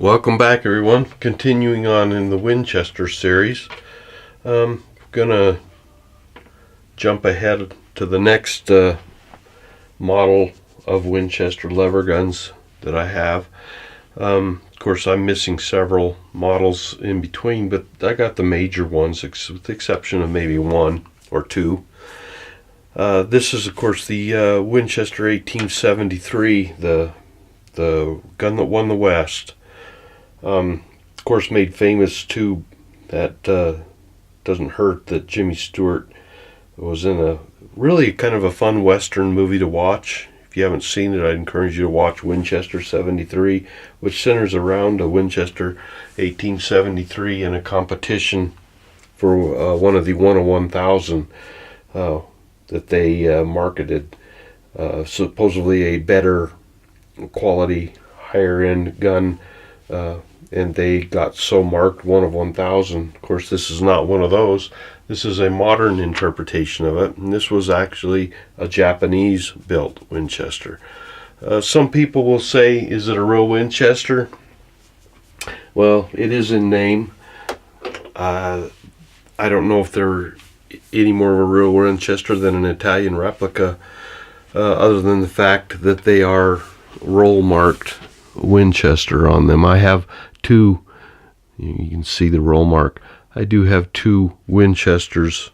Welcome back, everyone. Continuing on in the Winchester series. Gonna jump ahead to the next model of Winchester lever guns that I have. Of course, I'm missing several models in between, but I got the major ones, with the exception of maybe one or two. This is, of course, the Winchester 1873, the gun that won the West. Of course, made famous too. That doesn't hurt that Jimmy Stewart was in a really kind of a fun Western movie to watch. If you haven't seen it, I'd encourage you to watch Winchester 73, which centers around a Winchester 1873 in a competition for one of the 1-of-1000 that they marketed. Supposedly a better quality, higher end gun. And they got so marked 1-of-1000. Of course, this is not one of those. This is a modern interpretation of it, and this was actually a Japanese-built Winchester. Some people will say, is it a real Winchester? Well, it is in name. I don't know if they're any more of a real Winchester than an Italian replica, other than the fact that they are roll-marked Winchester on them. I have two, you can see the roll mark. I do have two Winchesters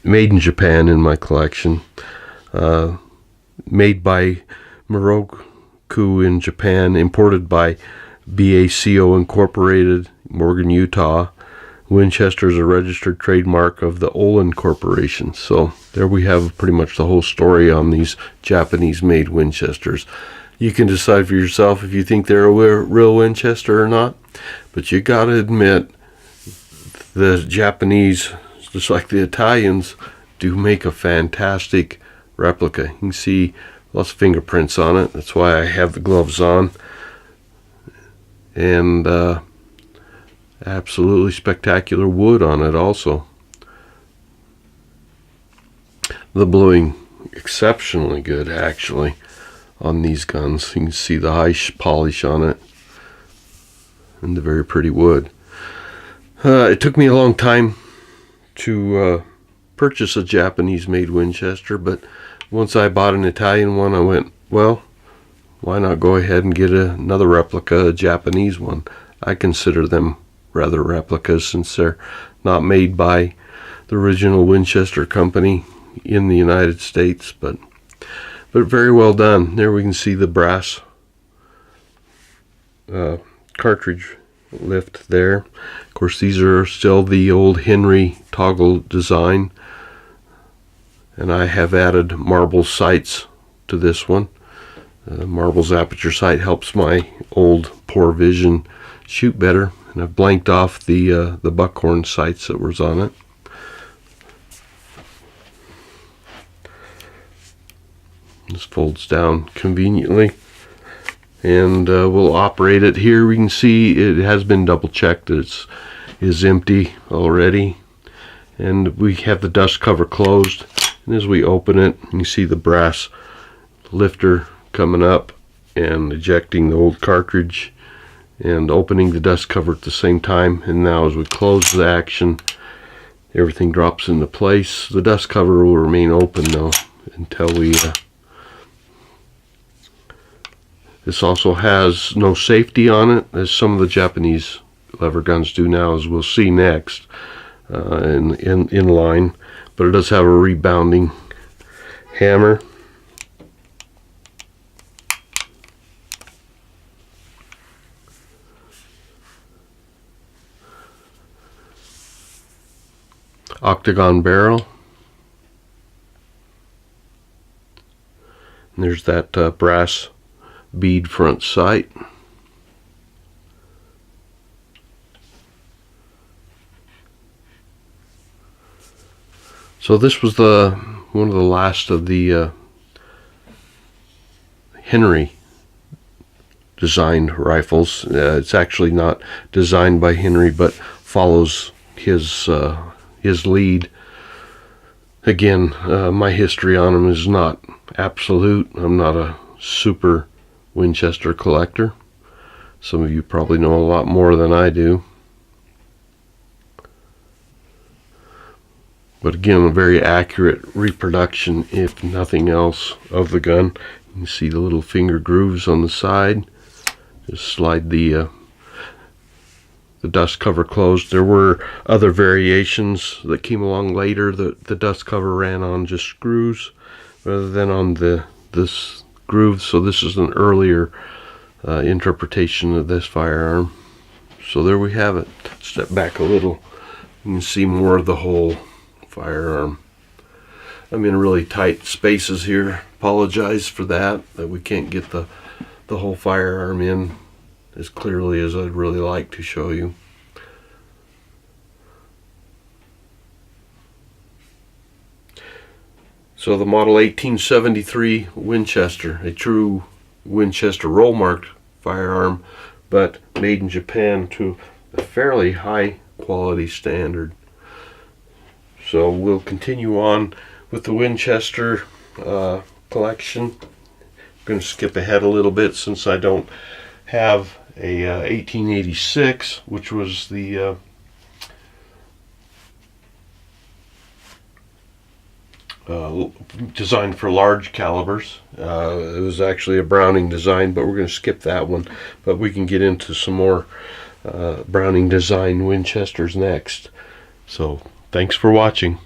made in Japan in my collection, made by Moroku in Japan, imported by BACO Incorporated, Morgan, Utah. Winchester is a registered trademark of the Olin Corporation. So there we have pretty much the whole story on these Japanese-made Winchesters. You can decide for yourself if you think they're a real Winchester or not. But you got to admit, the Japanese, just like the Italians, do make a fantastic replica. You can see lots of fingerprints on it. That's why I have the gloves on. And absolutely spectacular wood on it also. The bluing, exceptionally good actually. On these guns, you can see the high polish on it and the very pretty wood. It took me a long time to purchase a Japanese-made Winchester, but once I bought an Italian one, I went, well, why not go ahead and get another replica, a Japanese one? I consider them rather replicas since they're not made by the original Winchester company in the United States, but very well done. There we can see the brass cartridge lift there. Of course, these are still the old Henry toggle design, and I have added marble sights to this one. Marble's aperture sight helps my old poor vision shoot better, and I've blanked off the buckhorn sights that was on it. This folds down conveniently, and we'll operate it here. We can see it has been double checked that it is empty already, and we have the dust cover closed, and as we open it, you can see the brass lifter coming up and ejecting the old cartridge and opening the dust cover at the same time. And now as we close the action, everything drops into place. The dust cover will remain open though until we this also has no safety on it, as some of the Japanese lever guns do now, as we'll see next in line. But it does have a rebounding hammer. Octagon barrel. And there's that brass bead front sight. So this was one of the last of the Henry designed rifles. It's actually not designed by Henry, but follows his lead. Again, my history on them is not absolute. I'm not a super Winchester collector. Some of you probably know a lot more than I do. But again, a very accurate reproduction, if nothing else, of the gun. You can see the little finger grooves on the side. Just slide the dust cover closed. There were other variations that came along later. The dust cover ran on just screws rather than on this groove. So this is an earlier interpretation of this firearm. So there we have it. Step back a little. You can see more of the whole firearm. I'm in really tight spaces here. Apologize for that we can't get the whole firearm in as clearly as I'd really like to show you. So the model 1873 Winchester, a true Winchester roll marked firearm, but made in Japan to a fairly high quality standard. So we'll continue on with the Winchester collection. I'm going to skip ahead a little bit since I don't have a 1886, which was the designed for large calibers. It was actually a Browning design, but we're going to skip that one. But we can get into some more Browning design Winchesters next. So thanks for watching.